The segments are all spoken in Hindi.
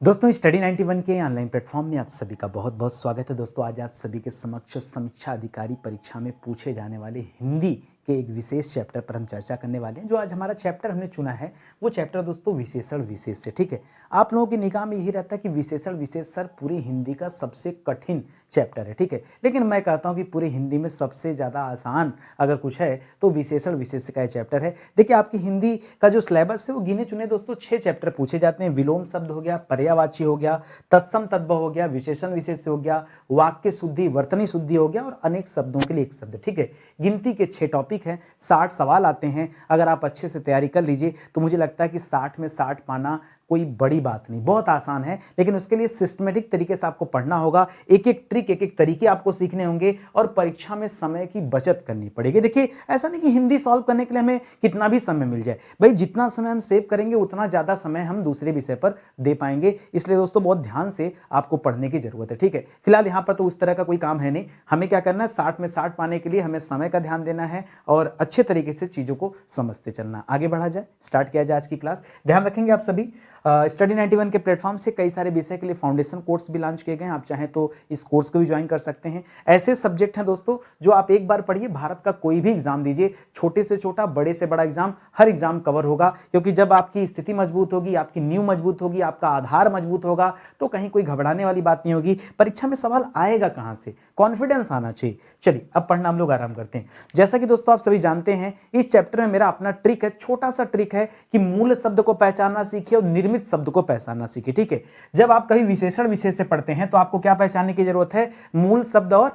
दोस्तों स्टडी 91 के ऑनलाइन प्लेटफॉर्म में आप सभी का बहुत बहुत स्वागत है। दोस्तों आज आप सभी के समक्ष समीक्षा अधिकारी परीक्षा में पूछे जाने वाले हिंदी के एक विशेष चैप्टर पर हम चर्चा करने वाले हैं। जो आज हमारा चैप्टर हमने चुना है वो चैप्टर दोस्तों विशेषण विशेष से। ठीक है, आप लोगों की निगाह में यही रहता है कि विशेषण विशेष सर पूरी हिंदी का सबसे कठिन चैप्टर है। ठीक है, लेकिन मैं कहता हूँ कि पूरी हिंदी में सबसे ज़्यादा आसान अगर कुछ है तो विशेषण विशेष का चैप्टर है। देखिए आपकी हिंदी का जो सिलेबस है वो गिने चुने दोस्तों 6 चैप्टर पूछे जाते हैं। विलोम शब्द हो गया, पर्यायवाची हो गया, तत्सम तद्भव हो गया, विशेषण विशेष हो गया, वाक्य शुद्धि, वर्तनी शुद्धि हो गया और अनेक शब्दों के लिए एक शब्द। ठीक है, गिनती के 6 टॉपिक हैं, 60 सवाल आते हैं। अगर आप अच्छे से तैयारी कर लीजिए तो मुझे लगता है कि 60 में 60 पाना कोई बड़ी बात नहीं, बहुत आसान है। लेकिन उसके लिए सिस्टमेटिक तरीके से आपको पढ़ना होगा, एक एक ट्रिक, एक एक तरीके आपको सीखने होंगे और परीक्षा में समय की बचत करनी पड़ेगी। देखिए ऐसा नहीं कि हिंदी सॉल्व करने के लिए हमें कितना भी समय मिल जाए, भाई जितना समय हम सेव करेंगे उतना ज़्यादा समय हम दूसरे विषय पर दे पाएंगे। इसलिए दोस्तों बहुत ध्यान से आपको पढ़ने की जरूरत है। ठीक है, फिलहाल यहाँ पर तो उस तरह का कोई काम है नहीं। हमें क्या करना है, 60 में 60 पाने के लिए हमें समय का ध्यान देना है और अच्छे तरीके से चीज़ों को समझते चलना। आगे बढ़ा जाए, स्टार्ट किया जाए आज की क्लास। ध्यान रखेंगे आप सभी, स्टडी 91 के प्लेटफॉर्म से कई सारे विषय के लिए फाउंडेशन कोर्स भी लॉन्च किए गए हैं। आप चाहें तो इस कोर्स को भी ज्वाइन कर सकते हैं। ऐसे सब्जेक्ट हैं दोस्तों जो आप एक बार पढ़िए, भारत का कोई भी एग्जाम दीजिए, छोटे से छोटा बड़े से बड़ा एग्जाम, हर एग्जाम कवर होगा। क्योंकि जब आपकी स्थिति मजबूत होगी, आपकी नींव मजबूत होगी, आपका आधार मजबूत होगा तो कहीं कोई घबराने वाली बात नहीं होगी। परीक्षा में सवाल आएगा कहां से, कॉन्फिडेंस आना चाहिए। चलिए अब पढ़ना हम लोग आराम करते हैं। जैसा कि दोस्तों आप सभी जानते हैं इस चैप्टर में मेरा अपना ट्रिक है, छोटा सा ट्रिक है कि मूल शब्द को पहचानना सीखिए और निर्मित शब्द को पहचानना सीखिए। ठीक है, जब आप कभी विशेषण विशेष से पढ़ते हैं तो आपको क्या पहचानने की जरूरत है, मूल शब्द और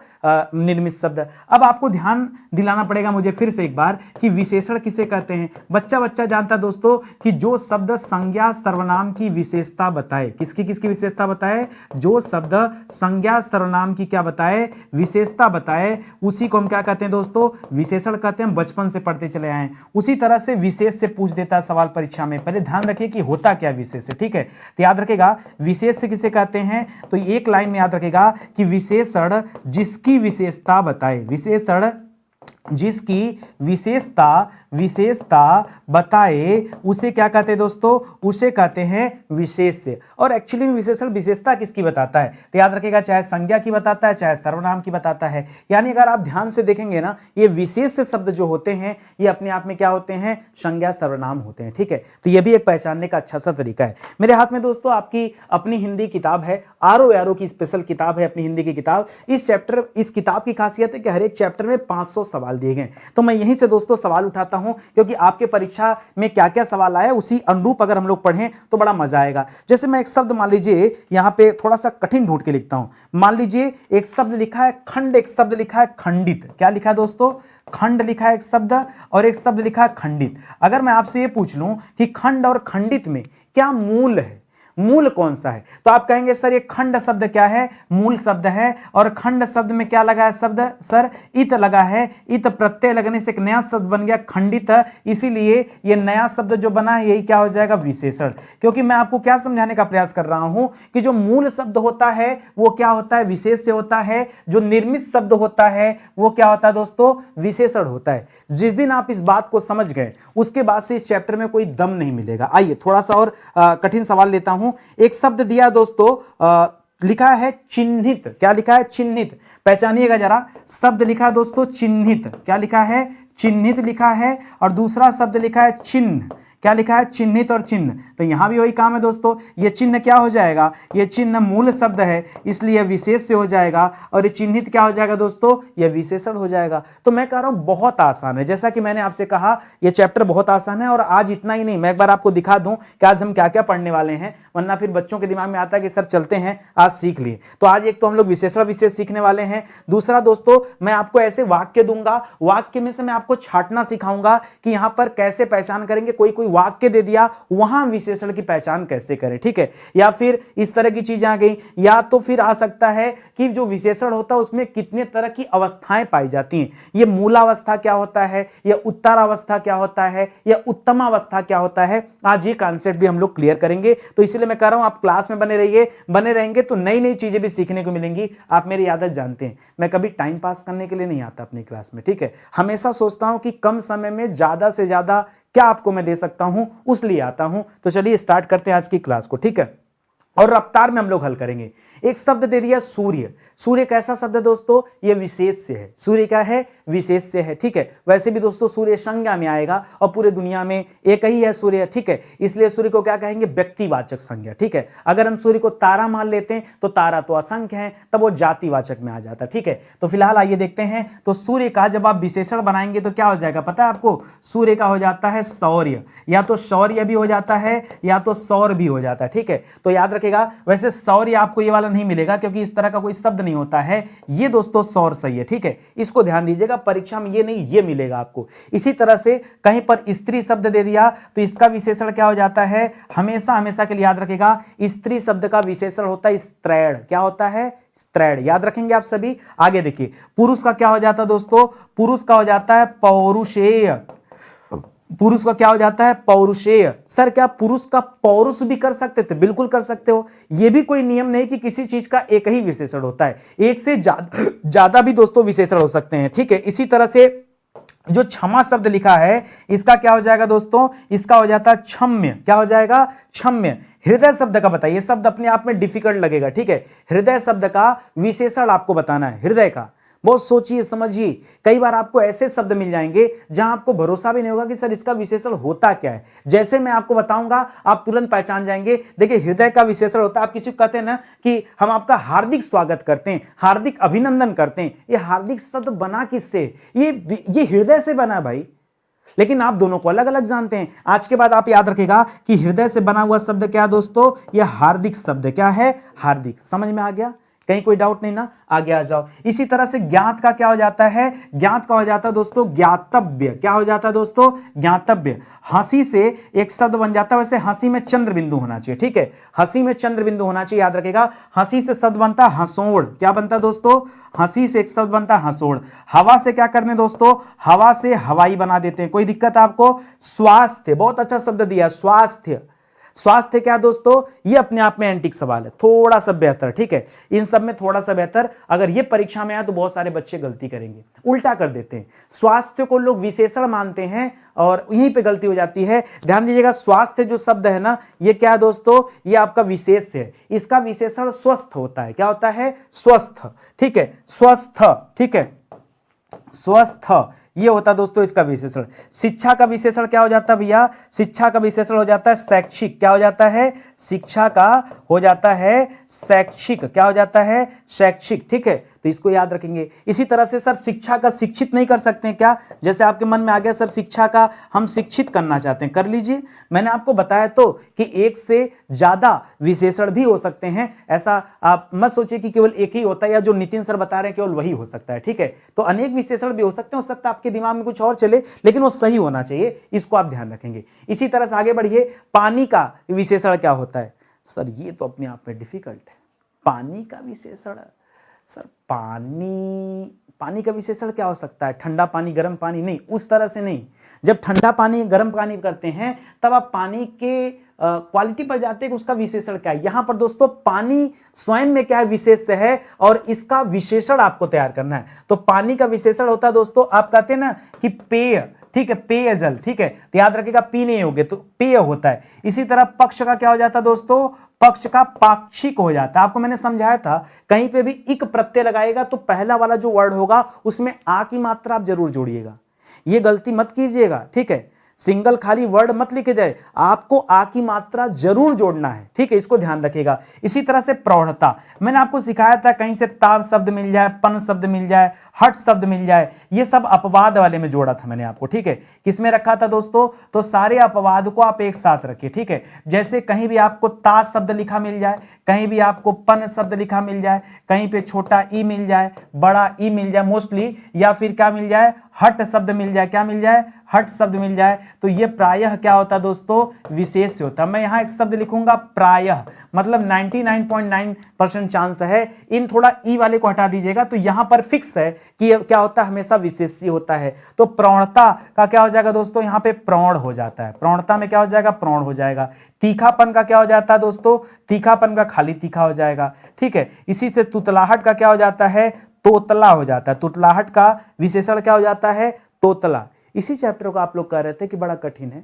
निर्मित शब्द। अब आपको ध्यान दिलाना पड़ेगा मुझे फिर से एक बार कि विशेषण किसे कहते हैं। बच्चा बच्चा जानता है दोस्तों कि जो शब्द संज्ञा सर्वनाम की विशेषता बताए, किसकी किसकी विशेषता बताए, जो शब्द संज्ञा सर्वनाम की क्या बताए, विशेषता बताए, उसी को हम क्या कहते हैं दोस्तों, विशेषण कहते हैं। हम बचपन से पढ़ते चले आए हैं। उसी तरह से विशेष से पूछ देता है सवाल परीक्षा में। पहले ध्यान रखिए कि होता क्या विशेष है। ठीक है, तो याद रखेगा विशेष से किसे कहते हैं, तो एक लाइन में याद रखेगा कि विशेषण जिसकी विशेषता बताए, विशेषण जिसकी विशेषता बताए उसे क्या कहते हैं दोस्तों, उसे कहते हैं विशेष्य। और एक्चुअली में विशेषण विशेषता किसकी बताता है, तो याद रखिएगा चाहे संज्ञा की बताता है चाहे सर्वनाम की बताता है। यानी अगर आप ध्यान से देखेंगे ना, ये विशेष्य शब्द जो होते हैं ये अपने आप में क्या होते हैं, संज्ञा सर्वनाम होते हैं। ठीक है, तो ये भी एक पहचानने का अच्छा सा तरीका है। मेरे हाथ में दोस्तों आपकी अपनी हिंदी किताब है, आरो यारो की स्पेशल किताब है, अपनी हिंदी की किताब। इस किताब की खासियत है कि हर एक चैप्टर में 500 सवाल दिए गए। तो मैं यहीं से दोस्तों सवाल उठाता हूं क्योंकि आपके परीक्षा में क्या क्या सवाल आया उसी अनुरूप अगर हम लोग पढ़ें तो बड़ा मजा आएगा। जैसे मैं एक शब्द मान लीजिए यहां पे थोड़ा सा कठिन ढूंढ के लिखता हूं। मान लीजिए एक शब्द लिखा है खंड, एक शब्द लिखा है खंडित। क्या लिखा है दोस्तों, खंड लिखा है एक शब्द और एक शब्द लिखा है खंडित। अगर मैं आपसे ये पूछ लूं कि खंड और खंडित में क्या मूल है, मूल कौन सा है, तो आप कहेंगे सर ये खंड शब्द क्या है, मूल शब्द है। और खंड शब्द में क्या लगा है शब्द, सर इत लगा है। इत प्रत्यय लगने से एक नया शब्द बन गया खंडित, इसीलिए ये नया शब्द जो बना है यही क्या हो जाएगा, विशेषण। क्योंकि मैं आपको क्या समझाने का प्रयास कर रहा हूं कि जो मूल शब्द होता है वो क्या होता है, विशेष्य होता है। जो निर्मित शब्द होता है वो क्या होता है दोस्तों, विशेषण होता है। जिस दिन आप इस बात को समझ गए उसके बाद से इस चैप्टर में कोई दम नहीं मिलेगा। आइए थोड़ा सा और कठिन सवाल लेता हूं। एक शब्द दिया दोस्तों, लिखा है चिन्हित। क्या लिखा है, चिन्हित। पहचानिएगा जरा, शब्द लिखा है दोस्तों चिन्हित। क्या लिखा है, चिन्हित लिखा है। और दूसरा शब्द लिखा है चिन्ह। क्या लिखा है, चिन्हित और चिन्ह। तो यहां भी वही काम है दोस्तों, ये चिन्ह क्या हो जाएगा, ये चिन्ह मूल शब्द है इसलिए विशेष से हो जाएगा। और ये चिन्हित क्या हो जाएगा दोस्तों, ये विशेषण हो जाएगा। तो मैं कह रहा हूं बहुत आसान है। जैसा कि मैंने आपसे कहा ये चैप्टर बहुत आसान है। और आज इतना ही नहीं, मैं एक बार आपको दिखा दूं कि आज हम क्या क्या पढ़ने वाले हैं, वरना फिर बच्चों के दिमाग में आता है कि सर चलते हैं आज सीख लिए। तो आज एक तो हम लोग विशेषण विशेष सीखने वाले हैं। दूसरा दोस्तों मैं आपको ऐसे वाक्य दूंगा, वाक्य में से मैं आपको छांटना सिखाऊंगा कि यहां पर कैसे पहचान करेंगे। कोई कोई वाक्य दे दिया वहां विशेषण की पहचान कैसे करें। ठीक है, या फिर इस तरह की चीजें आ गई, या तो फिर आ सकता है कि जो विशेषण होता है उसमें कितने तरह की अवस्थाएं पाई जाती हैं। ये मूलावस्था क्या होता है, या उत्तरावस्था क्या होता है, या उत्तमावस्था क्या होता है। आज ये कॉन्सेप्ट भी हम लोग क्लियर करेंगे। तो इसलिए मैं कह रहा हूं आप क्लास में बने रहिए, बने रहेंगे तो नई नई चीजें भी सीखने को मिलेंगी। आप मेरी आदत जानते हैं, मैं कभी टाइम पास करने के लिए नहीं आता अपनी क्लास में। ठीक है, हमेशा सोचता हूं कि कम समय में ज्यादा से ज्यादा क्या आपको मैं दे सकता हूं, उस लिए आता हूं। तो चलिए स्टार्ट करते हैं आज की क्लास को। ठीक है, और रफ्तार में हम लोग हल करेंगे। एक शब्द दे दिया सूर्य। सूर्य कैसा शब्द है दोस्तों? ये विशेष्य है। सूर्य क्या है? विशेष्य है, ठीक है। वैसे भी दोस्तों सूर्य संज्ञा में आएगा और पूरे दुनिया में एक ही है सूर्य, ठीक है। इसलिए सूर्य को क्या कहेंगे? व्यक्तिवाचक संज्ञा, ठीक है। अगर हम सूर्य को तारा मान लेते हैं तो तारा तो असंख्य है, तब वो जातिवाचक में आ जाता है, ठीक है। तो फिलहाल आइए देखते हैं। तो सूर्य का जब आप विशेषण बनाएंगे तो क्या हो जाएगा पता है आपको? सूर्य का हो जाता है शौर्य, या तो शौर्य भी हो जाता है या तो सौर भी हो जाता है, ठीक है। तो याद रखेगा, वैसे शौर्य आपको ये वाला नहीं मिलेगा क्योंकि इस तरह का कोई शब्द नहीं होता है। ये दोस्तों सौर सही है, ठीक है। इसको ध्यान दीजिएगा, परीक्षा में ये नहीं, ये मिलेगा आपको। इसी तरह से कहीं पर स्त्री शब्द दे दिया तो इसका विशेषण क्या हो जाता है? हमेशा हमेशा के लिए याद रखेगा, स्त्री शब्द का विशेषण होता है स्त्रैण। क्या होता है? स्त्रैण। याद रखेंगे आप सभी। आगे देखिए, पुरुष का क्या हो जाता है दोस्तों? पुरुष का हो जाता है पौरुषेय। पुरुष का क्या हो जाता है? पौरुषेय। सर क्या पुरुष का पौरुष भी कर सकते थे? बिल्कुल कर सकते हो। यह भी कोई नियम नहीं कि किसी चीज का एक ही विशेषण होता है, एक से ज्यादा भी दोस्तों विशेषण हो सकते हैं, ठीक है। इसी तरह से जो क्षमा शब्द लिखा है इसका क्या हो जाएगा दोस्तों? इसका हो जाता है क्षम्य। क्या हो जाएगा? क्षम्य। हृदय शब्द का बताइए, शब्द अपने आप में डिफिकल्ट लगेगा, ठीक है। हृदय शब्द का विशेषण आपको बताना है, हृदय का। बहुत सोचिए समझिए, कई बार आपको ऐसे शब्द मिल जाएंगे जहां आपको भरोसा भी नहीं होगा कि सर इसका विशेषण होता क्या है। जैसे मैं आपको बताऊंगा आप तुरंत पहचान जाएंगे। देखिए हृदय का विशेषण होता है, आप किसी को कहते हैं ना कि हम आपका हार्दिक स्वागत करते हैं, हार्दिक अभिनंदन करते हैं। ये हार्दिक शब्द बना किससे? ये हृदय से बना भाई, लेकिन आप दोनों को अलग अलग जानते हैं। आज के बाद आप याद रखेगा कि हृदय से बना हुआ शब्द क्या दोस्तों? यह हार्दिक शब्द। क्या है? हार्दिक। समझ में आ गया? कहीं कोई डाउट नहीं ना? आगे आ जाओ। इसी तरह से ज्ञात का क्या हो जाता है? ज्ञात का हो जाता है दोस्तों ज्ञातव्य। क्या हो जाता है दोस्तों? ज्ञातव्य। हंसी से एक शब्द बन जाता है, वैसे हंसी में चंद्र बिंदु होना चाहिए, ठीक है। हंसी में चंद्र बिंदु होना चाहिए, याद रखेगा। हंसी से शब्द बनता है हंसोड़। क्या बनता है दोस्तों? हंसी से एक शब्द बनता है हंसोड़। हवा से क्या करने दोस्तों? हवा से हवाई बना देते हैं। कोई दिक्कत आपको? स्वास्थ्य, बहुत अच्छा शब्द दिया, स्वास्थ्य। स्वास्थ्य क्या दोस्तों? ये अपने आप में एंटिक सवाल है, थोड़ा सा बेहतर, ठीक है। इन सब में थोड़ा सा बेहतर। अगर ये परीक्षा में आया तो बहुत सारे बच्चे गलती करेंगे, उल्टा कर देते हैं। स्वास्थ्य को लोग विशेषण मानते हैं और यहीं पे गलती हो जाती है। ध्यान दीजिएगा, स्वास्थ्य जो शब्द है ना, ये क्या है दोस्तों? ये आपका विशेष है। इसका विशेषण स्वस्थ होता है। क्या होता है? स्वस्थ, ठीक है। स्वस्थ, ठीक है, स्वस्थ, ये होता है दोस्तों इसका विशेषण। शिक्षा का विशेषण क्या हो जाता है भैया? शिक्षा का विशेषण हो जाता है शैक्षिक। क्या हो जाता है? शिक्षा का हो जाता है शैक्षिक। क्या हो जाता है? शैक्षिक, ठीक है। तो इसको याद रखेंगे। इसी तरह से सर शिक्षा का शिक्षित नहीं कर सकते हैं क्या? जैसे आपके मन में आ गया सर शिक्षा का हम शिक्षित करना चाहते हैं, कर लीजिए। मैंने आपको बताया तो कि एक से ज्यादा विशेषण भी हो सकते हैं। ऐसा आप मत सोचिए कि केवल एक ही होता है, या जो नितिन सर बता रहे हैं केवल वही हो सकता है, ठीक है। तो अनेक विशेषण भी हो सकते हैं, हो सकता है आपके दिमाग में कुछ और चले, लेकिन वो सही होना चाहिए, इसको आप ध्यान रखेंगे। इसी तरह से आगे बढ़िए। पानी का विशेषण क्या होता है? सर ये तो अपने आप में डिफिकल्ट है। पानी का विशेषण, सर पानी का विशेषण क्या हो सकता है? ठंडा पानी, गर्म पानी? नहीं, उस तरह से नहीं। जब ठंडा पानी गर्म पानी करते हैं तब आप पानी के क्वालिटी पर जाते हैं कि उसका विशेषण क्या है। यहां पर दोस्तों पानी स्वयं में क्या है? विशेष है, और इसका विशेषण आपको तैयार करना है। तो पानी का विशेषण होता है दोस्तों, आप कहते हैं ना कि पेय, ठीक है, पेयजल, ठीक है। तो याद रखिएगा पीने योग्य तो पेय होता है। इसी तरह पक्ष का क्या हो जाता है दोस्तों? पक्ष का पाक्षिक हो जाता है। आपको मैंने समझाया था, कहीं पे भी इक प्रत्यय लगाएगा तो पहला वाला जो वर्ड होगा उसमें आ की मात्रा आप जरूर जोड़िएगा। ये गलती मत कीजिएगा, ठीक है। सिंगल खाली वर्ड मत लिखे जाए, आपको आ की मात्रा जरूर जोड़ना है, ठीक है। इसको ध्यान रखिएगा। इसी तरह से प्रौढ़ता, मैंने आपको सिखाया था कहीं से ताप शब्द मिल जाए, पन शब्द मिल जाए, हट शब्द मिल जाए, ये सब अपवाद वाले में जोड़ा था मैंने आपको, ठीक है। किसमें रखा था दोस्तों? तो सारे अपवाद को आप एक साथ रखिए, ठीक है। जैसे कहीं भी आपको ता शब्द लिखा मिल जाए, कहीं भी आपको पन शब्द लिखा मिल जाए, कहीं पे छोटा ई मिल जाए, बड़ा ई मिल जाए मोस्टली, या फिर क्या मिल जाए? हट शब्द मिल जाए। क्या मिल जाए? हट शब्द मिल जाए। तो ये प्रायः क्या होता है दोस्तों? विशेष होता है। मैं यहां एक शब्द लिखूंगा प्रायः, मतलब 99.9% चांस है। इन थोड़ा ई वाले को हटा दीजिएगा, तो यहां पर फिक्स है कि क्या होता है? हमेशा विशेषी होता है। तो प्रौढ़ता का क्या हो जाएगा दोस्तों? यहां पे प्रौढ़ हो जाता है। प्रौढ़ता में क्या हो जाएगा? प्रौढ़ हो जाएगा। तीखापन का क्या हो जाता है दोस्तों? तीखापन का खाली तीखा हो जाएगा, ठीक है। इसी से तुतलाहट का क्या हो जाता है? तोतला हो जाता है। तुतलाहट का विशेषण क्या हो जाता है? तोतला। इसी चैप्टर को आप लोग कह रहे थे कि बड़ा कठिन है।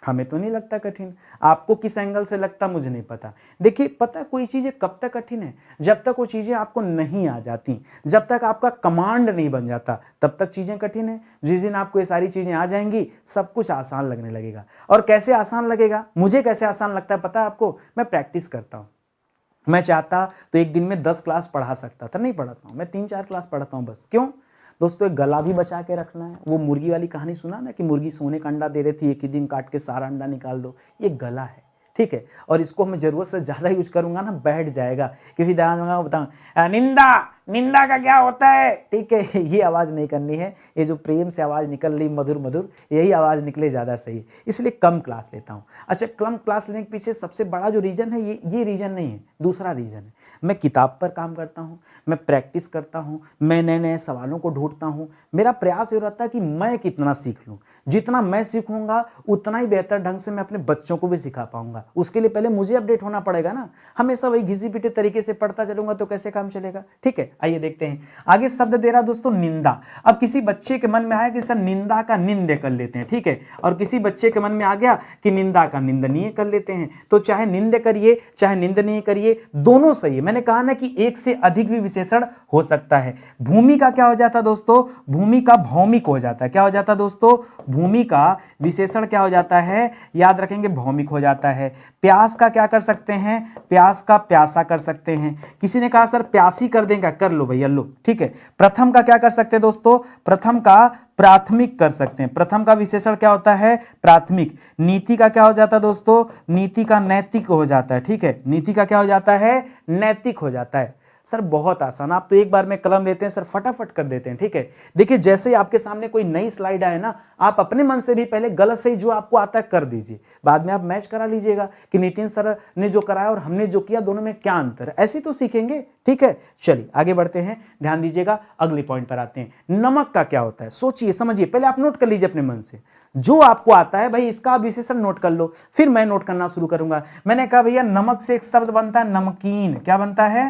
हमें तो नहीं लगता कठिन, आपको किस एंगल से लगता मुझे नहीं पता। देखिए पता है कोई चीज़ें कब तक कठिन है, जब तक वो चीज़ें आपको नहीं आ जाती, जब तक आपका कमांड नहीं बन जाता तब तक चीज़ें कठिन है। जिस दिन आपको ये सारी चीज़ें आ जाएंगी सब कुछ आसान लगने लगेगा। और कैसे आसान लगेगा, मुझे कैसे आसान लगता है पता है आपको, मैं प्रैक्टिस करता हूँ। मैं चाहता तो एक दिन में 10 क्लास पढ़ा सकता था, नहीं पढ़ाता हूँ, मैं 3-4 क्लास पढ़ाता हूँ बस। क्यों दोस्तों, एक गला भी बचा के रखना है। वो मुर्गी वाली कहानी सुना ना कि मुर्गी सोने का अंडा दे रही थी, एक ही दिन काट के सारा अंडा निकाल दो, ये गला है, ठीक है। और इसको मैं जरूरत से ज्यादा यूज करूंगा ना बैठ जाएगा, किसी ध्यान में बताऊं निंदा निंदा का क्या होता है, ठीक है। ये आवाज नहीं करनी है, ये जो प्रेम से आवाज निकल रही मधुर मधुर, यही आवाज निकले ज्यादा सही है, इसलिए कम क्लास लेता हूँ। अच्छा, कम क्लास लेने के पीछे सबसे बड़ा जो रीजन है ये रीजन नहीं है, दूसरा रीजन है, मैं किताब पर काम करता हूँ, मैं प्रैक्टिस करता हूँ, मैं नए नए सवालों को ढूंढता हूँ। मेरा प्रयास ये रहता है कि मैं कितना सीख लूँ, जितना मैं सीखूंगा उतना ही बेहतर ढंग से मैं अपने बच्चों को भी सिखा पाऊंगा। उसके लिए पहले मुझे अपडेट होना पड़ेगा ना, हमेशा वही घिसी पिटे तरीके से पढ़ता चलूंगा तो कैसे काम चलेगा, ठीक है। आइए देखते हैं आगे, शब्द दे रहा दोस्तों निंदा। अब किसी बच्चे के मन में आया कि सर निंदा का निंदे कर लेते हैं, ठीक है, और किसी बच्चे के मन में आ गया कि निंदा का निंदनीय कर लेते हैं, तो चाहे निंदे करिए चाहे निंदनीय करिए दोनों सही है। मैंने कहा ना कि एक से अधिक भी विशेषण हो सकता है। भूमि का क्या हो जाता दोस्तों, भूमि का भौमिक हो जाता है, क्या हो जाता दोस्तों, भूमि का विशेषण क्या हो जाता है, याद रखेंगे भौमिक हो जाता है। प्यास का क्या कर सकते हैं, प्यास का प्यासा कर सकते हैं। किसी ने कहा सर प्यासी कर देंगे, कर लो भैया लो, ठीक है। प्रथम का क्या कर सकते हैं दोस्तों, प्रथम का प्राथमिक कर सकते हैं, प्रथम का विशेषण क्या होता है, प्राथमिक। नीति का क्या हो जाता है दोस्तों, नीति का नैतिक हो जाता है, ठीक है, नीति का क्या हो जाता है, नैतिक हो जाता है। सर बहुत आसान, आप तो एक बार में कलम लेते हैं सर फटाफट कर देते हैं, ठीक है। देखिए जैसे ही आपके सामने कोई नई स्लाइड आए ना, आप अपने मन से भी पहले गलत सही जो आपको आता है कर दीजिए, बाद में आप मैच करा लीजिएगा कि नितिन सर ने जो कराया और हमने जो किया दोनों में क्या अंतर है, ऐसे तो सीखेंगे, ठीक है। चलिए आगे बढ़ते हैं, ध्यान दीजिएगा, अगले पॉइंट पर आते हैं। नमक का क्या होता है, सोचिए समझिए, पहले आप नोट कर लीजिए अपने मन से, जो आपको आता है भाई इसका विशेषण नोट कर लो, फिर मैं नोट करना शुरू करूंगा। मैंने कहा भैया नमक से एक शब्द बनता है नमकीन, क्या बनता है,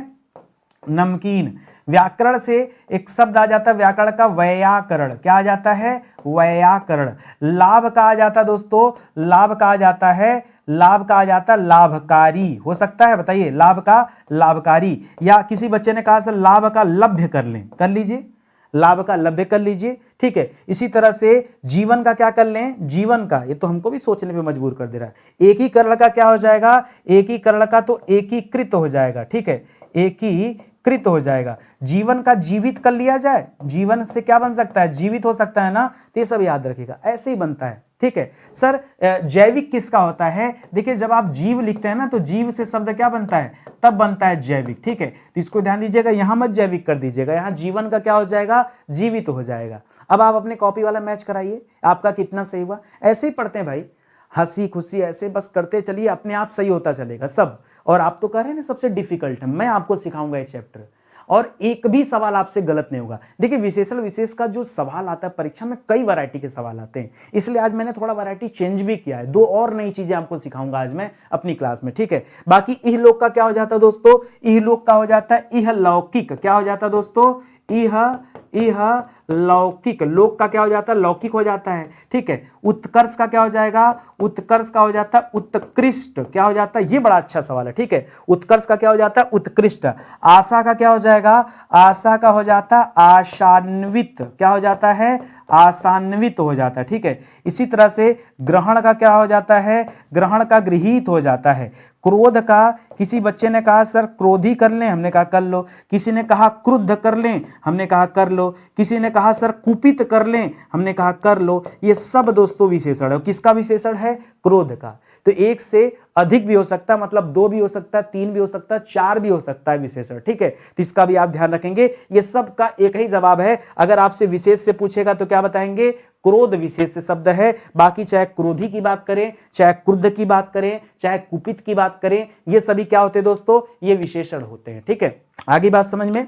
नमकीन। व्याकरण से एक शब्द आ जाता है व्याकरण का वैयाकरण, क्या आ जाता है, वैयाकरण। लाभ का आ जाता है दोस्तों, लाभ का आ जाता है, लाभ का आ जाता है लाभकारी, हो सकता है बताइए, लाभ का लाभकारी। या किसी बच्चे ने कहा सर लाभ का लभ्य कर लें, कर लीजिए, लाभ का लभ्य कर लीजिए, ठीक है। इसी तरह से जीवन का क्या कर लें, जीवन का, ये तो हमको भी सोचने पे मजबूर कर दे रहा है। एकीकरण का क्या हो जाएगा, एकीकरण का तो एकीकृत हो जाएगा, ठीक है, एकीकृत हो जाएगा। जीवन का जीवित कर लिया जाए, जीवन से क्या बन सकता है, जीवित हो सकता है ना, तो ये सब याद रखिएगा, ऐसे ही बनता है, ठीक है। सर जैविक किसका होता है, देखिए जब आप जीव लिखते हैं ना तो जीव से शब्द क्या बनता है, तब बनता है जैविक, ठीक है। तो इसको ध्यान दीजिएगा, यहां मत जैविक कर दीजिएगा, यहां जीवन का क्या हो जाएगा, जीवित हो जाएगा। अब आप अपने कॉपी वाला मैच कराइए, आपका कितना सही हुआ, ऐसे ही पढ़ते हैं भाई, हंसी खुशी ऐसे बस करते चलिए, अपने आप सही होता चलेगा सब। और आप तो कह रहे हैं ना सबसे डिफिकल्ट है, मैं आपको सिखाऊंगा ये चैप्टर, और एक भी सवाल आपसे गलत नहीं होगा। देखिए विशेषण विशेष का जो सवाल आता है परीक्षा में, कई वैरायटी के सवाल आते हैं, इसलिए आज मैंने थोड़ा वैरायटी चेंज भी किया है, दो और नई चीजें आपको सिखाऊंगा आज मैं अपनी क्लास में, ठीक है। बाकी इहलोक का क्या हो जाता है दोस्तों, इहलोक का हो जाता है इहलौकिक, क्या हो जाता है दोस्तों, इह लौकिक। लोक का क्या हो जाता है, लौकिक हो जाता है, ठीक है। उत्कर्ष का क्या हो जाएगा, उत्कर्ष का हो जाता है उत्कृष्ट, क्या हो जाता है, ये बड़ा अच्छा सवाल है, ठीक है। उत्कर्ष का क्या हो जाता है, उत्कृष्ट। आशा का क्या हो जाएगा, आशा का हो जाता है आशान्वित, क्या हो जाता है, आशान्वित हो जाता है, ठीक है। इसी तरह से ग्रहण का क्या हो जाता है, ग्रहण का गृहीत हो जाता है। क्रोध का, किसी बच्चे ने कहा सर क्रोधी कर लें, हमने कहा कर लो। किसी ने कहा क्रुद्ध कर लें, हमने कहा कर लो। किसी ने कहा सर कुपित कर लें, हमने कहा कर लो। ये सब दोस्तों विशेषण है, किसका विशेषण है, क्रोध का। तो एक से अधिक भी हो सकता है, मतलब दो भी हो सकता है, तीन भी हो सकता है, चार भी हो सकता है विशेषण, ठीक है। तो इसका भी आप ध्यान रखेंगे, ये सब का एक ही जवाब है। अगर आपसे विशेष से पूछेगा तो क्या बताएंगे, क्रोध विशेष शब्द है। बाकी चाहे क्रोधी की बात करें, चाहे क्रुद्ध की बात करें, चाहे कुपित की बात करें, ये सभी क्या होते हैं दोस्तों, ये विशेषण होते हैं, ठीक है। आगे बात समझ में।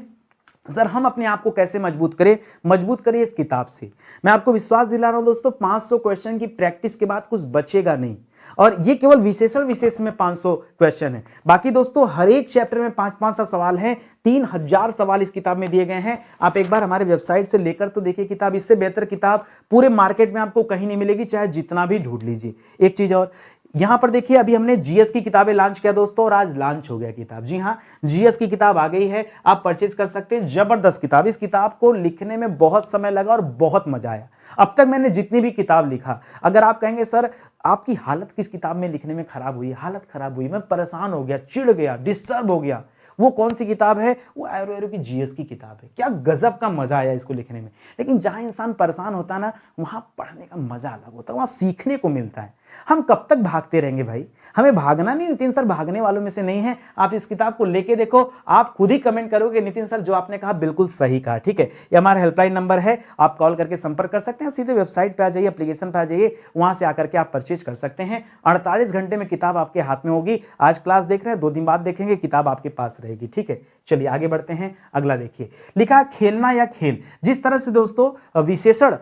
सर हम अपने आप को कैसे मजबूत करें, मजबूत करिए इस किताब से। मैं आपको विश्वास दिला रहा हूं दोस्तों, 500 क्वेश्चन की प्रैक्टिस के बाद कुछ बचेगा नहीं। और ये केवल विशेषण विशेष में 500 क्वेश्चन है। बाकी दोस्तों हर एक चैप्टर में 5-5 सवाल हैं। 3000 सवाल इस किताब में दिए गए हैं। आप एक बार हमारे वेबसाइट से लेकर तो देखिए किताब, इससे बेहतर किताब पूरे मार्केट में आपको कहीं नहीं मिलेगी, चाहे जितना भी ढूंढ लीजिए। एक चीज और, यहां पर देखिए अभी हमने जीएस की किताबें लॉन्च किया दोस्तों, और आज लॉन्च हो गया किताब। जी हां, जीएस की किताब आ गई है, आप परचेज कर सकते हैं। जबरदस्त किताब, इस किताब को लिखने में बहुत समय लगा और बहुत मजा आया। अब तक मैंने जितनी भी किताब लिखा, अगर आप कहेंगे सर आपकी हालत किस किताब में लिखने में खराब हुई, हालत खराब हुई, मैं परेशान हो गया, चिढ़ गया, डिस्टर्ब हो गया, वो कौन सी किताब है? वो एरो एरो की जीएस की किताब है। क्या गजब का मजा आया इसको लिखने में। लेकिन जहां इंसान परेशान होता है ना, वहां पढ़ने का मजा अलग होता है, वहां सीखने को मिलता है। हम कब तक भागते रहेंगे भाई, हमें भागना नहीं। नितिन सर भागने वालों में से नहीं है। आप इस किताब को लेके देखो, आप खुद ही कमेंट करोगे नितिन सर जो आपने कहा बिल्कुल सही कहा। ठीक है, ये हमारा हेल्पलाइन नंबर है, आप कॉल करके संपर्क कर सकते हैं। सीधे वेबसाइट पे आ जाइए, एप्लीकेशन पे आ जाइए, वहां से आकर के आप परचेज कर सकते हैं। 48 घंटे में किताब आपके हाथ में होगी। आज क्लास देख रहे हैं, 2 दिन बाद देखेंगे, किताब आपके पास रहेगी। ठीक है, चलिए आगे बढ़ते हैं। अगला देखिए, लिखा खेलना या खेल। जिस तरह से दोस्तों विशेषण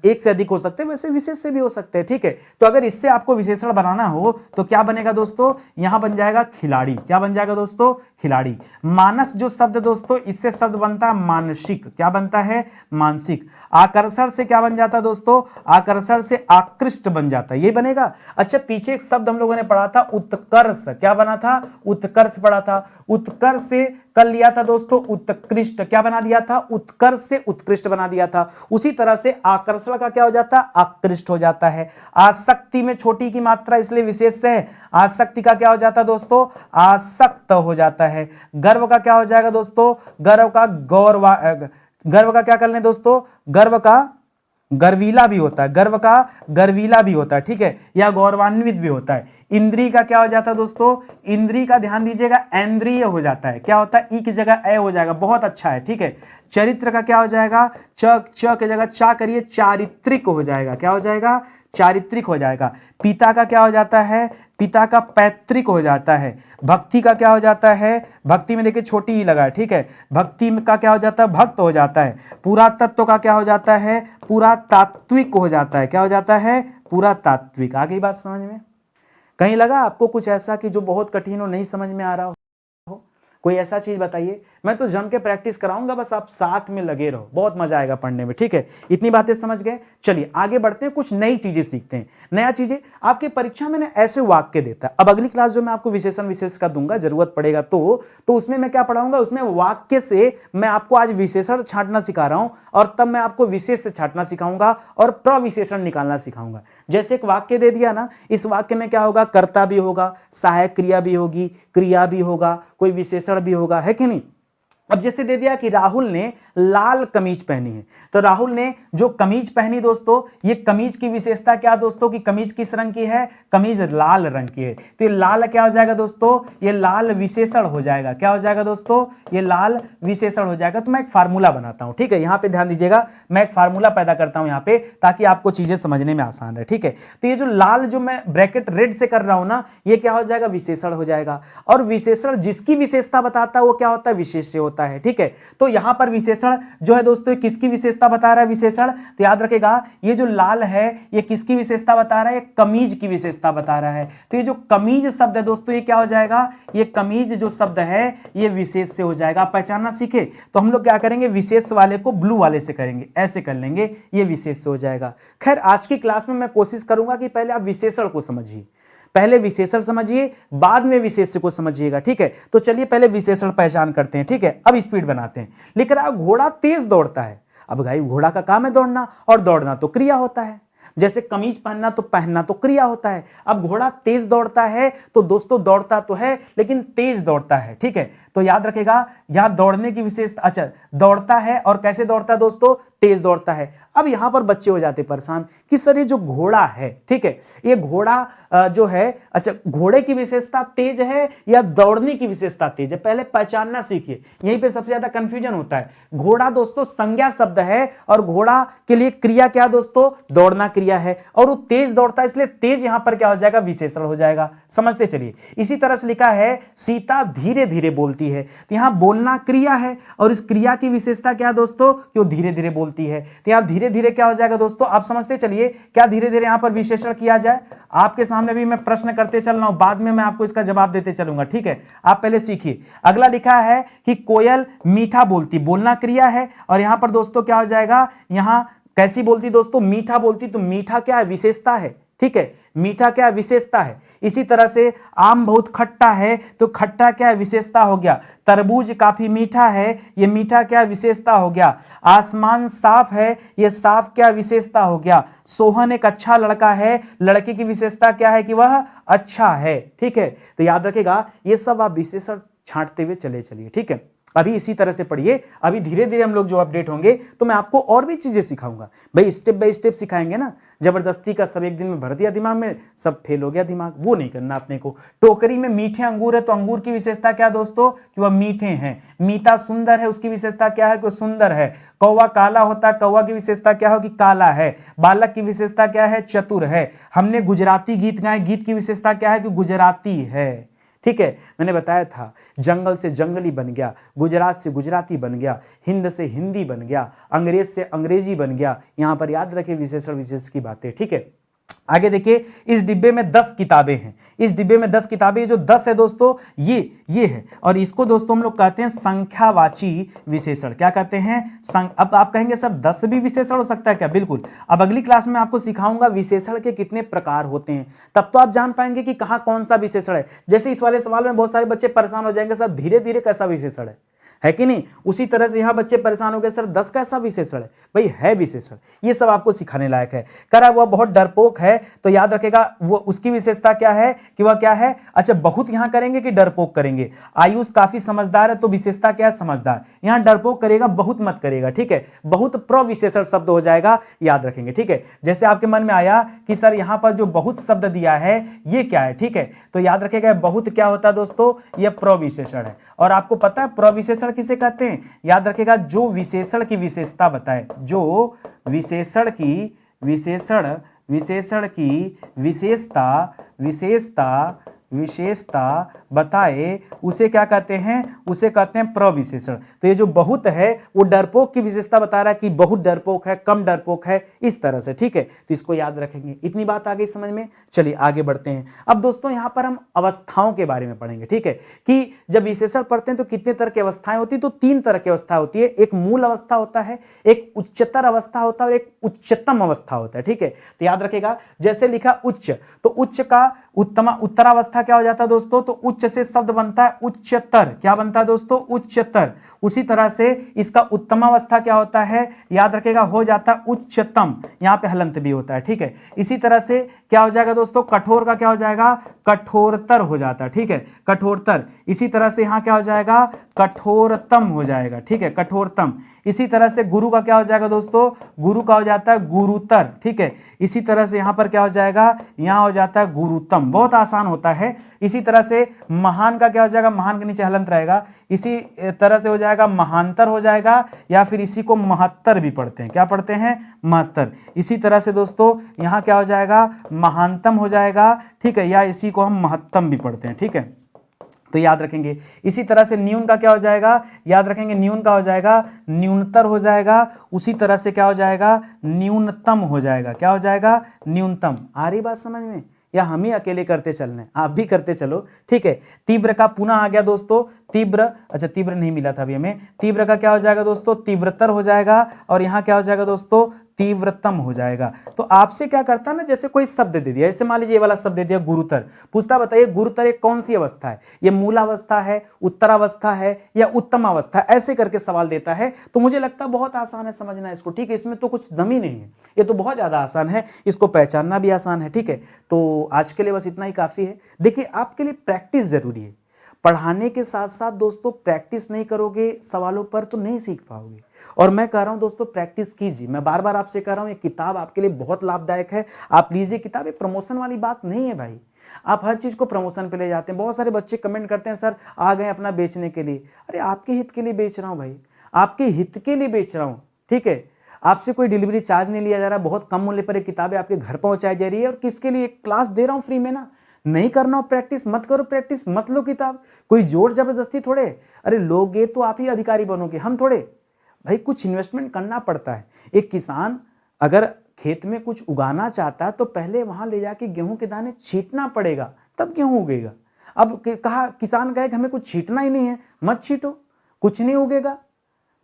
एक से अधिक हो सकते हैं, वैसे विशेष से भी हो सकते हैं। ठीक है, तो अगर इससे आपको विशेषण बनाना हो तो क्या बनेगा दोस्तों? यहां बन जाएगा खिलाड़ी। क्या बन जाएगा दोस्तों? खिलाड़ी। मानस जो शब्द दोस्तों, इससे शब्द बनता है मानसिक। क्या बनता है? मानसिक। आकर्षण से क्या बन जाता है दोस्तों? आकर्षण से आकृष्ट बन जाता है, ये बनेगा। अच्छा, पीछे एक शब्द हम लोगों ने पढ़ा था उत्कर्ष। क्या बना था? उत्कर्ष पढ़ा था। उत्कर्ष से कल लिया था दोस्तों उत्कृष्ट। क्या बना दिया था? उत्कर्ष से उत्कृष्ट बना दिया था। उसी तरह से आकर्षण का क्या हो जाता है? आकृष्ट हो जाता है। आसक्ति में छोटी की मात्रा इसलिए विशेष है। आसक्ति का क्या हो जाता है दोस्तों? आसक्त हो जाता है। गर्व का क्या हो जाएगा दोस्तों? गर्व का गौरवा। गर्व का क्या कर लें दोस्तों? गर्व का गर्वीला भी होता है। गर्व का गर्वीला भी होता है। ठीक है, या गौरवान्वित भी होता है। इंद्रिय का क्या हो जाता है दोस्तों? इंद्रिय का ध्यान दीजिएगा, इंद्रिय हो जाता है। क्या होता है? ई की जगह ए हो जाएगा, बहुत अच्छा है। ठीक है, चरित्र का क्या हो जाएगा? च की जगह चा करिए, चारित्रिक हो जाएगा। क्या हो जाएगा? चारित्रिक हो जाएगा। पिता का क्या हो जाता है? पिता का पैतृक हो जाता है। भक्ति का क्या हो जाता है? भक्ति में देखिए छोटी ही लगा है। ठीक है, भक्ति का क्या हो जाता है? भक्त हो जाता है। पुरातत्व का क्या हो जाता है? पुरातात्विक हो जाता है। क्या हो जाता है? पुरातात्विक। आ गई बात समझ में? कहीं लगा आपको कुछ ऐसा कि जो बहुत कठिन हो, नहीं समझ में आ रहा हो? कोई ऐसा चीज बताइए, मैं तो जम के प्रैक्टिस कराऊंगा, बस आप साथ में लगे रहो, बहुत मजा आएगा पढ़ने में। ठीक है, इतनी बातें समझ गए। चलिए आगे बढ़ते हैं, कुछ नई चीजें सीखते हैं। नया चीजें आपकी परीक्षा में ना ऐसे वाक्य देता है। अब अगली क्लास जो मैं आपको विशेषण विशेष का दूंगा, जरूरत पड़ेगा तो उसमें मैं क्या पढ़ाऊंगा? उसमें वाक्य से मैं आपको आज विशेषण छांटना सिखा रहा हूं, और तब मैं आपको विशेष से छांटना सिखाऊंगा और प्रविशेषण निकालना सिखाऊंगा। जैसे एक वाक्य दे दिया ना, इस वाक्य में क्या होगा? कर्ता भी होगा, सहायक क्रिया भी होगी, क्रिया भी होगा, कोई विशेषण भी होगा, है कि नहीं? अब जैसे दे दिया कि राहुल ने लाल कमीज पहनी है, तो राहुल ने जो कमीज पहनी दोस्तों, ये कमीज की विशेषता क्या दोस्तों? कि कमीज किस रंग की है? कमीज लाल रंग की है। तो ये लाल क्या हो जाएगा दोस्तों? ये लाल विशेषण हो जाएगा। क्या हो जाएगा दोस्तों? ये लाल विशेषण हो जाएगा। तो मैं एक फार्मूला बनाता हूं। ठीक है, यहां पे ध्यान दीजिएगा, मैं एक फार्मूला पैदा करता हूं यहां पे, ताकि आपको चीजें समझने में आसान रहे। ठीक है, तो ये जो लाल जो मैं ब्रैकेट रेड से कर रहा हूं ना, ये क्या हो जाएगा? विशेषण हो जाएगा। और विशेषण जिसकी विशेषता बताता है वो क्या होता है? विशेष्य होता है। ठीक है, तो यहां पर विशेषण जो है दोस्तों, किसकी विशेषता बता रहा है? विशेषण। तो याद रखेगा, ये जो लाल है ये किसकी विशेषता बता रहा है? कमीज की विशेषता बता रहा है। तो ये जो कमीज शब्द है दोस्तों, ये क्या हो जाएगा? ये कमीज जो शब्द है ये विशेष से हो जाएगा। आप पहचानना सीखे तो हम लोग क्या करेंगे? विशेष वाले को ब्लू वाले से करेंगे, ऐसे कर लेंगे, ये विशेष से हो जाएगा। खैर आज की क्लास में मैं कोशिश करूंगा कि पहले आप विशेषण को समझिए, पहले विशेषण समझिए, बाद में विशेष्य को समझिएगा। ठीक है, तो चलिए पहले विशेषण पहचान करते हैं। ठीक है, अब स्पीड बनाते हैं। लिख रहा है घोड़ा तेज दौड़ता है। अब भाई घोड़ा का काम है दौड़ना, और दौड़ना तो क्रिया होता है। जैसे कमीज पहनना तो पहनना तो क्रिया होता है। अब घोड़ा तेज दौड़ता है तो दोस्तों दौड़ता तो है लेकिन तेज दौड़ता है। ठीक है, तो याद रखेगा यहां दौड़ने की विशेषता, अच्छा दौड़ता है और कैसे दौड़ता है दोस्तों? तेज दौड़ता है। अब यहां पर बच्चे हो जाते परेशान कि सर ये जो घोड़ा है, ठीक है, ये घोड़ा जो है, अच्छा घोड़े की विशेषता तेज है या दौड़ने की विशेषता तेज है? पहले पहचानना सीखिए, यहीं पे सबसे ज्यादा कंफ्यूजन होता है। घोड़ा दोस्तों संज्ञा शब्द है, और घोड़ा के लिए क्रिया क्या दोस्तों? दौड़ना क्रिया है, और वो तेज दौड़ता है, इसलिए तेज यहां पर क्या हो जाएगा? विशेषण हो जाएगा। समझते चलिए। इसी तरह से लिखा है सीता धीरे धीरे बोलती है। तो यहां बोलना क्रिया है, और इस क्रिया की विशेषता क्या दोस्तों? कि वो धीरे धीरे बोलती है। तो यहां धीरे धीरे धीरे क्या हो जाएगा दोस्तों, आप समझते चलिए क्या धीरे धीरे यहां पर विशेषण किया जाए। आपके सामने भी मैं प्रश्न करते चल रहा हूं, बाद में मैं आपको इसका जवाब देते चलूंगा, ठीक है। आप पहले सीखिए। अगला लिखा है कि कोयल मीठा बोलती, बोलना क्रिया है, और यहां पर दोस्तों क्या हो जाएगा, यहां कैसी बोलती दोस्तों, मीठा बोलती, तो मीठा क्या है, विशेषता है, ठीक है। मीठा क्या विशेषता है। इसी तरह से आम बहुत खट्टा है, तो खट्टा क्या विशेषता हो गया। तरबूज काफी मीठा है, ये मीठा क्या विशेषता हो गया। आसमान साफ है, ये साफ क्या विशेषता हो गया। सोहन एक अच्छा लड़का है, लड़के की विशेषता क्या है कि वह अच्छा है, ठीक है। तो याद रखेगा ये सब आप विशेषण छांटते हुए चले चलिए, ठीक है। अभी इसी तरह से पढ़िए, अभी धीरे धीरे हम लोग जो अपडेट होंगे तो मैं आपको और भी चीजें सिखाऊंगा भाई, स्टेप बाय स्टेप सिखाएंगे ना। जबरदस्ती का सब एक दिन में भर दिया दिमाग में, सब फेल हो गया दिमाग, वो नहीं करना अपने को। टोकरी में मीठे अंगूर है, तो अंगूर की विशेषता क्या दोस्तों कि वह मीठे हैं। मीता सुंदर है, उसकी विशेषता क्या है कि सुंदर है। कौवा काला होता है, कौवा की विशेषता क्या हो कि काला है। बालक की विशेषता क्या है, चतुर है। हमने गुजराती गीत गाए, गीत की विशेषता क्या है कि गुजराती है, ठीक है। मैंने बताया था जंगल से जंगली बन गया, गुजरात से गुजराती बन गया, हिंद से हिंदी बन गया, अंग्रेज से अंग्रेजी बन गया। यहां पर याद रखिए विशेषण विशेष की बातें, ठीक है। आगे देखिए, इस डिब्बे में 10 किताबें हैं। इस डिब्बे में 10 किताबें, जो 10 है दोस्तों ये है, और इसको दोस्तों हम लोग कहते हैं संख्यावाची विशेषण। क्या कहते हैं, अब आप कहेंगे सर 10 भी विशेषण हो सकता है क्या, बिल्कुल। अब अगली क्लास में आपको सिखाऊंगा विशेषण के कितने प्रकार होते हैं, तब तो आप जान पाएंगे कि कहां कौन सा विशेषण है। जैसे इस वाले सवाल में बहुत सारे बच्चे परेशान हो जाएंगे, सर धीरे धीरे कैसा विशेषण है कि नहीं। उसी तरह से यहां बच्चे परेशान हो गए, सर 10 कैसा विशेषण है, भाई है विशेषण। ये सब आपको सिखाने लायक है। करा वह बहुत डरपोक है, तो याद रखेगा वो उसकी विशेषता क्या है कि वह क्या है। अच्छा, बहुत यहां करेंगे कि डरपोक करेंगे। आयुष काफी समझदार है, तो विशेषता क्या है, समझदार। यहां डरपोक करेगा, बहुत मत करेगा, ठीक है। बहुत प्रविशेषण शब्द हो जाएगा, याद रखेंगे, ठीक है। जैसे आपके मन में आया कि सर यहां पर जो बहुत शब्द दिया है ये क्या है, ठीक है, तो याद रखेगा बहुत क्या होता है दोस्तों, यह प्रविशेषण है। और आपको पता है प्रविशेषण किसे कहते हैं, याद रखेगा जो विशेषण की विशेषता बताए, जो विशेषण की विशेषता बताए, उसे क्या कहते हैं, उसे कहते हैं प्रविशेषण। तो ये जो बहुत है वो डरपोक की विशेषता बता रहा है कि बहुत डरपोक है, कम डरपोक है, इस तरह से, ठीक है। तो इसको याद रखेंगे। इतनी बात आ गई समझ में, चलिए आगे बढ़ते हैं। अब दोस्तों यहां पर हम अवस्थाओं के बारे में पढ़ेंगे, ठीक है, कि जब विशेषण पढ़ते हैं तो कितने तरह की अवस्थाएं होती है, तो 3 तरह की अवस्था होती है। एक मूल अवस्था होता है, एक उच्चतर अवस्था होता है, और एक उच्चतम अवस्था होता है, ठीक है। तो याद रखेगा जैसे लिखा उच्च, तो उच्च का उत्तरावस्था क्या हो जाता है दोस्तों, तो उच्च से शब्द बनता है उच्चतर। क्या बनता है दोस्तों, उच्चतर। उसी तरह से इसका उत्तमावस्था क्या होता है, याद रखेगा हो जाता है उच्चतम। यहां पे हलंत भी होता है, ठीक है। इसी तरह से क्या हो जाएगा दोस्तों, कठोर का क्या हो जाएगा, कठोरतर हो जाता है, ठीक है, कठोरतर। इसी तरह से यहां क्या हो जाएगा, कठोरतम हो जाएगा, ठीक है, कठोरतम। इसी तरह से गुरु का क्या हो जाएगा दोस्तों, गुरु का हो जाता है गुरुतर, ठीक है। इसी तरह से यहां पर क्या हो जाएगा, यहां हो जाता है गुरुतम। बहुत आसान होता है। इसी तरह से महान का क्या हो जाएगा, महान के नीचे हलंत रहेगा। इसी तरह से हो जाएगा महांतर हो जाएगा, या फिर इसी को महत्तर भी पढ़ते हैं। क्या पढ़ते हैं, महत्तर। इसी तरह से दोस्तों यहां क्या हो जाएगा, महानतम हो जाएगा, ठीक है, या इसी को हम महत्तम भी पढ़ते हैं, ठीक है। तो याद रखेंगे। इसी तरह से न्यून का क्या हो जाएगा, याद रखेंगे न्यून का हो जाएगा न्यूनतर हो जाएगा। उसी तरह से क्या हो जाएगा, न्यूनतम हो जाएगा। क्या हो जाएगा, न्यूनतम। आ रही बात समझ में, या हम ही अकेले करते चलने, आप भी करते चलो, ठीक है। तीव्र का पुनः आ गया दोस्तों, तीव्र, अच्छा तीव्र नहीं मिला था अभी हमें। तीव्र का क्या हो जाएगा दोस्तों, तीव्रतर हो जाएगा। और यहां क्या हो जाएगा दोस्तों, तीव्रतम हो जाएगा। तो आपसे क्या करता है ना, जैसे कोई शब्द दे दिया, जैसे मान लीजिए ये वाला शब्द दे दिया गुरुतर, पूछता बताइए गुरुतर एक कौन सी अवस्था है, ये मूलावस्था है, उत्तरावस्था है, या उत्तम अवस्था, ऐसे करके सवाल देता है। तो मुझे लगता है बहुत आसान है समझना इसको, ठीक है। इसमें तो कुछ दम ही नहीं है, ये तो बहुत ज्यादा आसान है, इसको पहचानना भी आसान है, ठीक है। तो आज के लिए बस इतना ही काफी है। देखिए आपके लिए प्रैक्टिस जरूरी है। पढ़ाने के साथ साथ दोस्तों प्रैक्टिस नहीं करोगे सवालों पर तो नहीं सीख पाओगे। और मैं कह रहा हूं दोस्तों प्रैक्टिस कीजिए, मैं बार बार आपसे कह रहा हूं ये किताब आपके लिए बहुत लाभदायक है, आप लीजिए किताब। ये प्रमोशन वाली बात नहीं है भाई, आप हर चीज को प्रमोशन पे ले जाते हैं। बहुत सारे बच्चे कमेंट करते हैं सर आ गए अपना बेचने के लिए। अरे आपके हित के लिए बेच रहा हूं भाई, आपके हित के लिए बेच रहा हूं, ठीक है। आपसे कोई डिलीवरी चार्ज नहीं लिया जा रहा, बहुत कम मूल्य पर ये किताबें आपके घर पहुंचाई जा रही है। और किसके लिए, क्लास दे रहा हूं फ्री में ना, नहीं करना हो प्रैक्टिस मत करो, प्रैक्टिस मत लो किताब, कोई जोर जबरदस्ती थोड़े। अरे लोगे तो आप ही अधिकारी बनोगे, हम थोड़े। भाई कुछ इन्वेस्टमेंट करना पड़ता है। एक किसान अगर खेत में कुछ उगाना चाहता है तो पहले वहाँ ले जाके गेहूँ के दाने छींटना पड़ेगा, तब गेहूँ उगेगा। अब कहा किसान कहे कि हमें कुछ छींटना ही नहीं है, मत छींटो, कुछ नहीं उगेगा,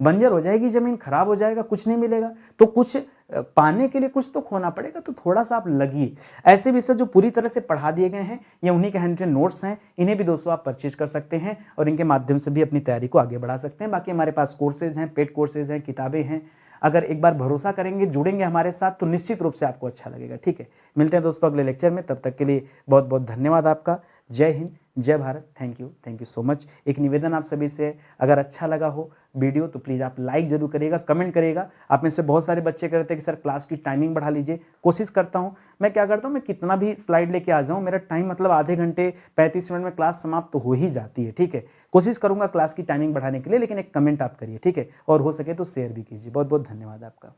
बंजर हो जाएगी ज़मीन, खराब हो जाएगा, कुछ नहीं मिलेगा। तो कुछ पाने के लिए कुछ तो खोना पड़ेगा, तो थोड़ा-सा आप लगिए। ऐसे विषय जो पूरी तरह से पढ़ा दिए गए हैं, ये उन्हीं के हैंड रिटन नोट्स हैं, इन्हें भी दोस्तों आप परचेज़ कर सकते हैं और इनके माध्यम से भी अपनी तैयारी को आगे बढ़ा सकते हैं। बाकी हमारे पास कोर्सेज़ हैं, पेड कोर्सेज़ हैं, किताबें हैं। अगर एक बार भरोसा करेंगे, जुड़ेंगे हमारे साथ तो निश्चित रूप से आपको अच्छा लगेगा, ठीक है? मिलते हैं दोस्तों अगले लेक्चर में, तब तक के लिए बहुत-बहुत धन्यवाद आपका। जय हिंद, जय Bharat, thank you so much. एक निवेदन आप सभी से है, अगर अच्छा लगा हो वीडियो तो प्लीज़ आप लाइक ज़रूर करिएगा, कमेंट करिएगा। आप में से बहुत सारे बच्चे कह रहे थे कि सर क्लास की टाइमिंग बढ़ा लीजिए, कोशिश करता हूँ। मैं क्या करता हूँ, मैं कितना भी स्लाइड लेके आ जाऊँ, मेरा टाइम मतलब आधे घंटे 35 मिनट में क्लास समाप्त तो हो ही जाती है, ठीक है? कोशिश करूँगा क्लास की टाइमिंग बढ़ाने के लिए, लेकिन एक कमेंट आप करिए, ठीक है? और हो सके तो शेयर भी कीजिए। बहुत-बहुत धन्यवाद आपका।